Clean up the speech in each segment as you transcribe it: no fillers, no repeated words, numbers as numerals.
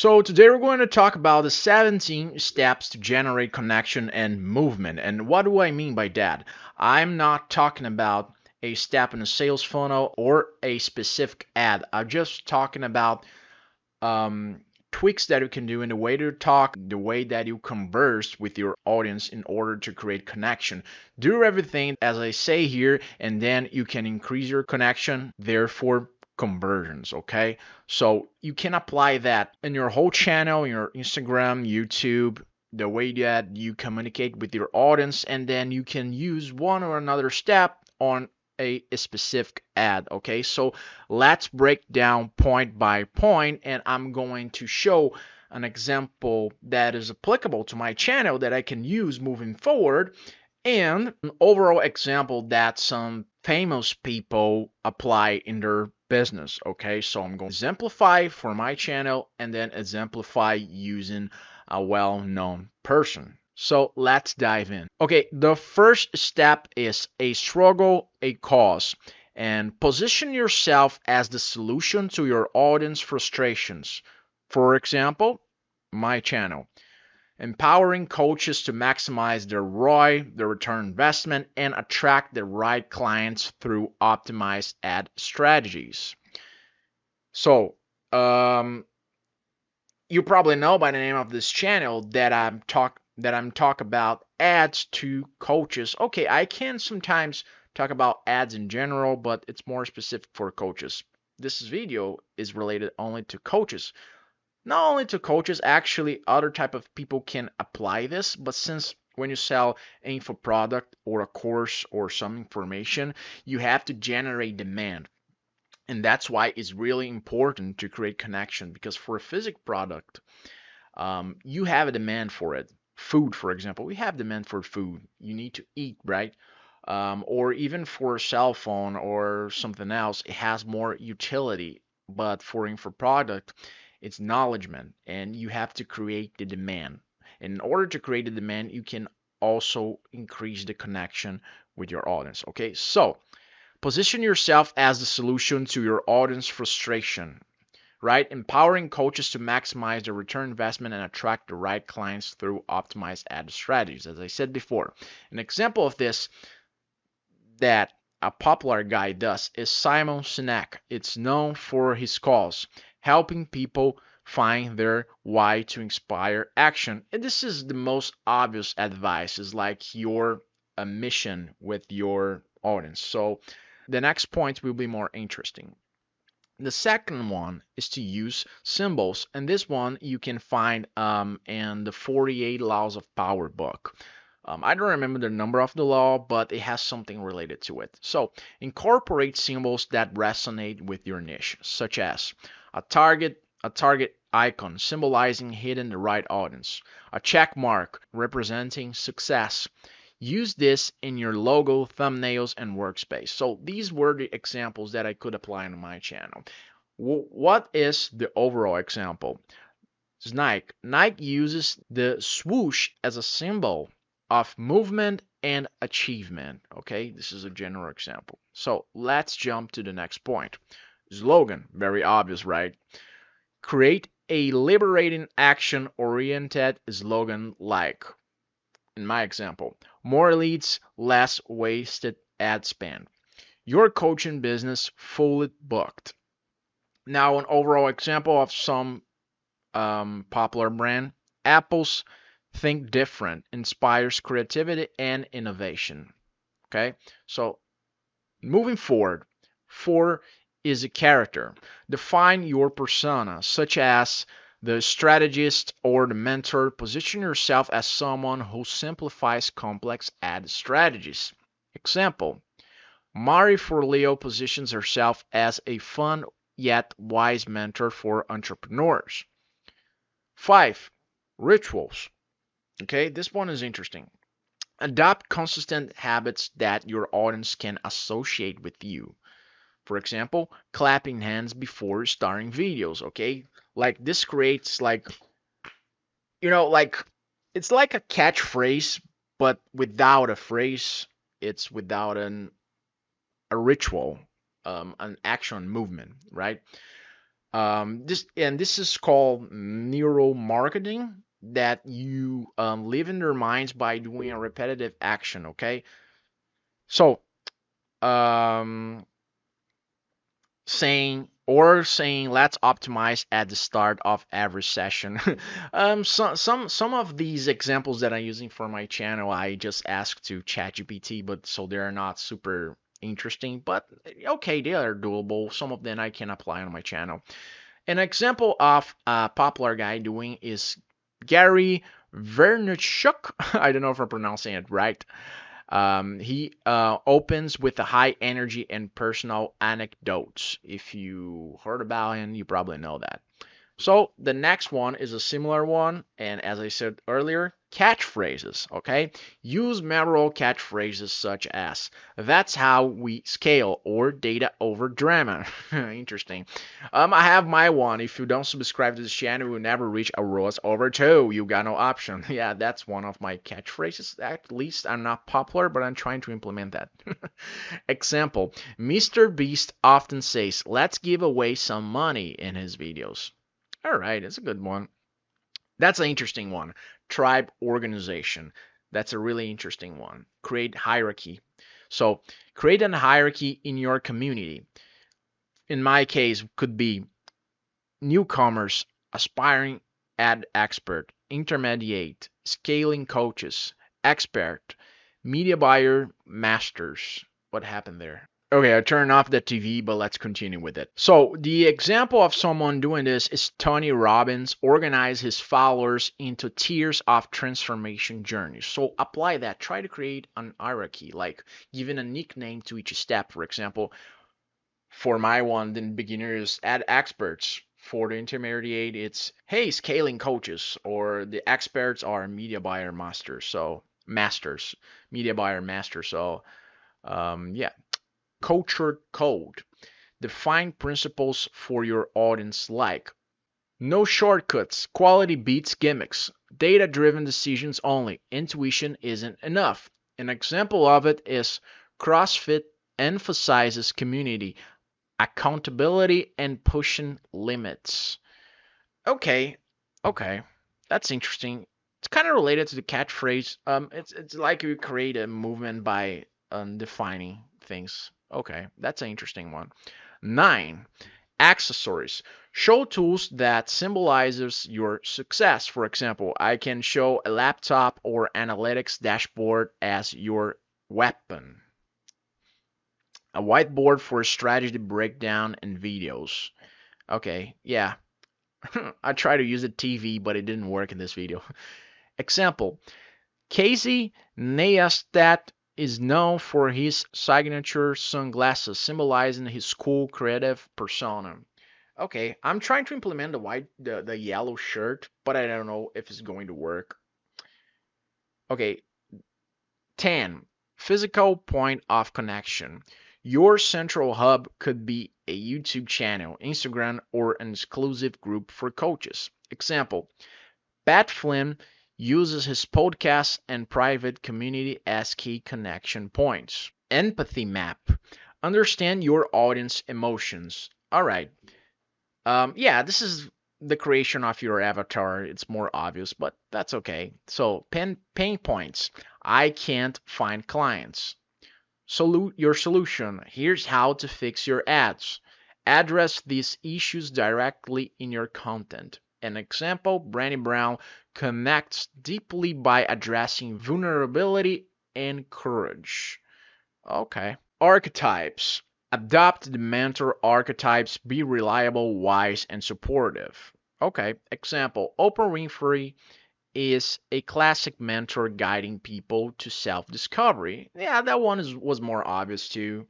So today we're going to talk about the 17 steps to generate connection and movement. And what do I mean by that? I'm not talking about a step in a sales funnel or a specific ad. I'm just talking about um, tweaks that you can do in the way to talk, the way that you converse with your audience in order to create connection. Do everything as I say here, and then you can increase your connection, therefore conversions. Okay, so you can apply that in your whole channel, in your Instagram, YouTube, the way that you communicate with your audience, and then you can use one or another step on a specific ad. Okay, so let's break down point by point, and I'm going to show an example that is applicable to my channel that I can use moving forward, and an overall example that some famous people apply in their business. Okay, so I'm going to exemplify for my channel and then exemplify using a well-known person. So let's dive in. Okay, the first step is a struggle, a cause, and position yourself as the solution to your audience frustrations. For example, my channel. Empowering coaches to maximize their ROI, their return investment, and attract the right clients through optimized ad strategies. So, you probably know by the name of this channel that I'm talk about ads to coaches. Okay, I can sometimes talk about ads in general, but it's more specific for coaches. This video is related only to coaches. Not only to coaches, actually other type of people can apply this, but since when you sell info product or a course or some information, you have to generate demand. And that's why it's really important to create connection, because for a physical product, you have a demand for it. Food, for example, we have demand for food. You need to eat, right? Or even for a cell phone or something else, it has more utility. But for info product, it's acknowledgement, and you have to create the demand. And in order to create the demand, you can also increase the connection with your audience. Okay, so position yourself as the solution to your audience frustration, right? Empowering coaches to maximize their return investment and attract the right clients through optimized ad strategies. As I said before, an example of this that a popular guy does is Simon Sinek. It's known for his cause, helping people find their why to inspire action. And this is the most obvious advice, is like your a mission with your audience. So the next point will be more interesting. The second one is to use symbols, and this one you can find in the 48 Laws of Power book. I don't remember the number of the law, but it has something related to it. So incorporate symbols that resonate with your niche, such as a target icon symbolizing hitting the right audience, a check mark representing success. Use this in your logo, thumbnails, and workspace. So these were the examples that I could apply on my channel. What is the overall example? It's Nike. Nike uses the swoosh as a symbol of movement and achievement. Okay, this is a general example. So let's jump to the next point. Slogan, very obvious, right? Create a liberating action-oriented slogan like, in my example, more leads, less wasted ad spend. Your coaching business fully booked. Now, an overall example of some popular brand, Apple's Think Different inspires creativity and innovation. Okay, so moving forward, four is a character. Define your persona, such as the strategist or the mentor. Position yourself as someone who simplifies complex ad strategies. Example, Mari Forleo positions herself as a fun yet wise mentor for entrepreneurs. 5. Rituals. Okay, this one is interesting. Adopt consistent habits that your audience can associate with you. For example, clapping hands before starting videos, okay? Like this creates like it's like a catchphrase, but without a phrase. It's without a ritual, an action movement, right? This is called neuromarketing, that you live in their minds by doing a repetitive action. Okay, so um, saying let's optimize at the start of every session. Some of these examples that I'm using for my channel, I just asked to ChatGPT, but so they're not super interesting, but okay, they are doable. Some of them I can apply on my channel. An example of a popular guy doing is Gary Vaynerchuk. I don't know if I'm pronouncing it right. He opens with a high energy and personal anecdotes. If you heard about him, you probably know that. So the next one is a similar one, and as I said earlier, catchphrases, okay? Use memorable catchphrases such as, that's how we scale, or data over drama. Interesting. I have my one. If you don't subscribe to this channel, you will never reach a ROAS over 2. You got no option. Yeah, that's one of my catchphrases. At least I'm not popular, but I'm trying to implement that. Example, Mr. Beast often says, let's give away some money in his videos. All right, it's a good one. That's an interesting one. Tribe organization. That's a really interesting one. Create hierarchy. So create a hierarchy in your community. In my case, could be newcomers, aspiring ad expert, intermediate, scaling coaches, expert, media buyer, masters. What happened there? Okay, I turned off the TV, but let's continue with it. So the example of someone doing this is Tony Robbins organize his followers into tiers of transformation journeys. So apply that. Try to create an hierarchy, like giving a nickname to each step. For example, for my one, the beginners add experts. For the intermediate, it's hey, scaling coaches, or the experts are media buyer masters. So masters, media buyer masters. So yeah, culture code. Define principles for your audience like no shortcuts, quality beats gimmicks, data driven decisions only, intuition isn't enough. An example of it is CrossFit emphasizes community, accountability, and pushing limits. Okay, okay, that's interesting. It's kind of related to the catchphrase. It's like you create a movement by defining things. Okay, that's an interesting one. 9. Accessories. Show tools that symbolizes your success. For example, I can show a laptop or analytics dashboard as your weapon. A whiteboard for strategy breakdown and videos. Okay, yeah. I tried to use a TV, but it didn't work in this video. Example, Casey Neistat is known for his signature sunglasses, symbolizing his cool, creative persona. Okay, I'm trying to implement the yellow shirt, but I don't know if it's going to work. Okay, 10. Physical point of connection. Your central hub could be a YouTube channel, Instagram, or an exclusive group for coaches. Example, Pat Flynn uses his podcast and private community as key connection points. Empathy map. Understand your audience emotions. All right. Yeah, this is the creation of your avatar. It's more obvious, but that's okay. So, pain points. I can't find clients. Your solution. Here's how to fix your ads. Address these issues directly in your content. An example, Brandy Brown connects deeply by addressing vulnerability and courage. Okay. Archetypes. Adopt the mentor archetypes. Be reliable, wise, and supportive. Okay. Example, Oprah Winfrey is a classic mentor guiding people to self-discovery. Yeah, that one was more obvious too.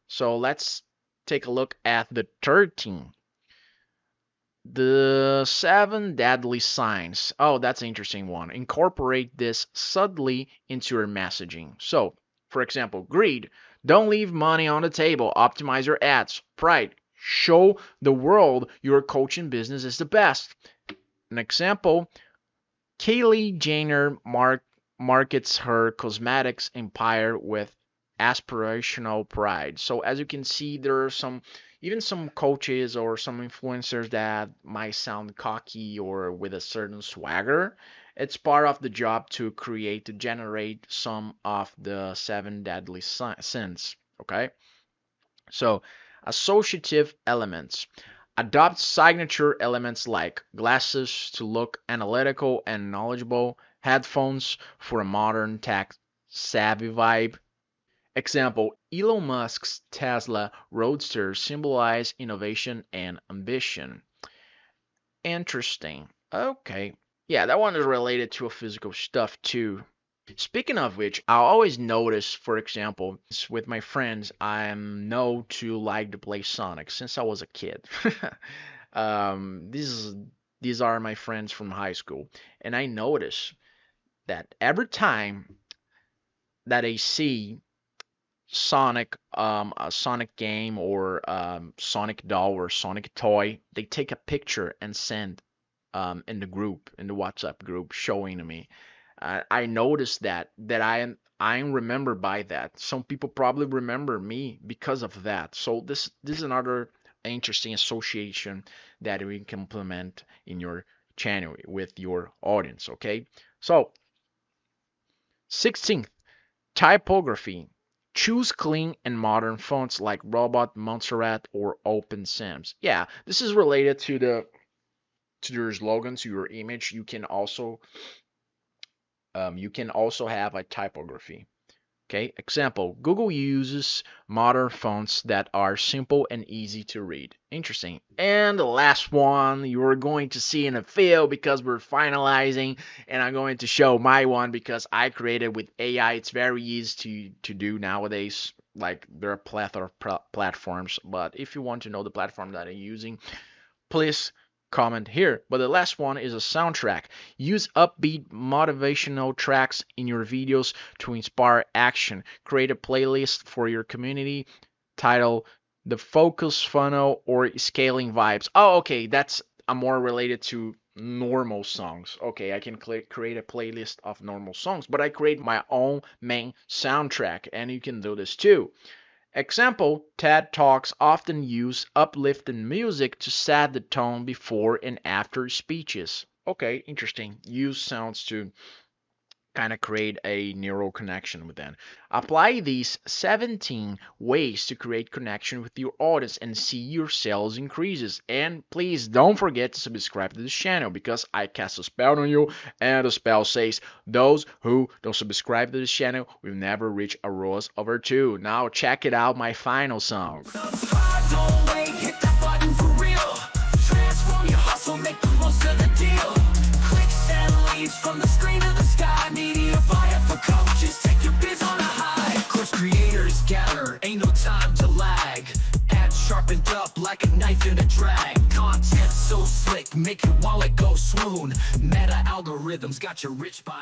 So let's take a look at the 13. The 7 deadly signs. Oh, that's an interesting one. Incorporate this subtly into your messaging. So, for example, greed. Don't leave money on the table. Optimize your ads. Pride. Show the world your coaching business is the best. An example, Kylie Jenner markets her cosmetics empire with aspirational pride. So as you can see, there are some Even some coaches or some influencers that might sound cocky or with a certain swagger, it's part of the job to create, to generate some of the seven deadly sins. Okay? So, associative elements. Adopt signature elements like glasses to look analytical and knowledgeable, headphones for a modern tech savvy vibe. Example, Elon Musk's Tesla Roadster symbolize innovation and ambition. Interesting. Okay. Yeah, that one is related to a physical stuff too. Speaking of which, I always notice, for example, with my friends, I'm know to like to play Sonic since I was a kid. um, these these are my friends from high school, and I notice that every time that I see Sonic, a Sonic game or Sonic doll or Sonic toy, they take a picture and send in the group, in the WhatsApp group, showing to me. I noticed that I'm remembered by that. Some people probably remember me because of that. So this is another interesting association that we can implement in your channel with your audience. Okay, so 16th, typography. Choose clean and modern fonts like Robot, Montserrat, or Open Sans. Yeah, this is related to your slogan, to your image. You can also have a typography. Okay, example, Google uses modern fonts that are simple and easy to read. Interesting. And the last one you're going to see in a few because we're finalizing, and I'm going to show my one because I created with AI. It's very easy to do nowadays. Like there are a plethora of platforms, but if you want to know the platform that I'm using, please comment here. But the last one is a soundtrack. Use upbeat motivational tracks in your videos to inspire action. Create a playlist for your community. Title the focus funnel or scaling vibes. Oh, okay, that's more related to normal songs. Okay, I can create a playlist of normal songs, but I create my own main soundtrack, and you can do this too. Example, TED Talks often use uplifting music to set the tone before and after speeches. Okay, interesting. Use sounds to kind of create a neural connection with them. Apply these 17 ways to create connection with your audience and see your sales increases. And please don't forget to subscribe to this channel because I cast a spell on you, and the spell says those who don't subscribe to this channel will never reach a rose over 2. Now check it out, my final song. From the screen to the sky, media buyer for coaches, take your biz on a high. Course creators gather, ain't no time to lag. Ads sharpened up like a knife in a drag. Content so slick, make your wallet go swoon. Meta algorithms got you rich by